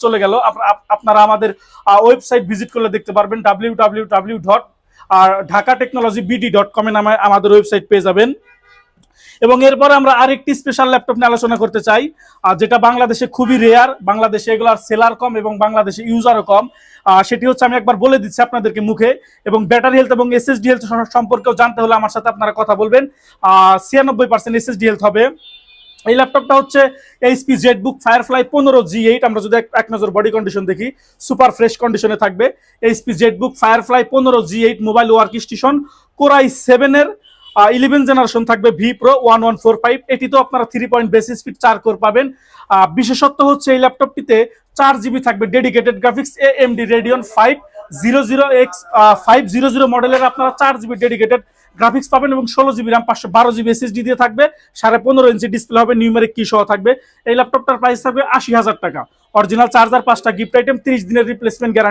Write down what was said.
চলে গেল। আপনারা আমাদের ওয়েবসাইট ভিজিট করলে দেখতে পারবেন www.dhakatechnologybd.com এ নামে আমাদের ওয়েবসাইট পেয়ে যাবেন। এবং এরপরে আমরা আরেকটি স্পেশাল ল্যাপটপ নিয়ে আলোচনা করতে চাই, যেটা বাংলাদেশে খুবই রেয়ার, বাংলাদেশে এগুলার সেলার কম এবং বাংলাদেশে ইউজারও কম। সেটি হচ্ছে, আমি একবার বলে দিচ্ছি আপনাদেরকে মুখে, এবং ব্যাটারি হেলথ এবং এসএসডি হেলথ সম্পর্কেও জানতে হলে আমার সাথে আপনারা কথা বলবেন। 96% এসএসডি হেলথ হবে। এই ল্যাপটপটা হচ্ছে এইচপি জেটবুক ফায়ারফ্লাই 15G8। আমরা যদি এক নজর বডি কন্ডিশন দেখি, সুপার ফ্রেশ কন্ডিশনে থাকবে। HP Jetbook firefly 15G8 mobile work station, core i7 এর 11 জেনারেশন থাকবে, ভি প্রো 1145। এটিতেও আপনারা 3 পয়েন্ট বেসি স্পিড 4 কোর পাবেন। বিশেষত্ব হচ্ছে এই ল্যাপটপটিতে 4GB থাকবে dedicated graphics, AMD Radeon 500X500 মডেলের আপনারা 4GB ডেডিকেটেড গ্রাফিক্স পাবেন এবং 16GB RAM 512GB SSD দিয়ে থাকবে। 15.5 ইঞ্চি ডিসপ্লে হবে, নিউমেরিক কি সহ থাকবে। এই ল্যাপটপটার প্রাইস থাকবে 80,000 টাকা। অরিজিনাল চার্জার, 5টা গিফট আইটেম, 30 দিনের রিপ্লেসমেন্ট গ্যারান্টি।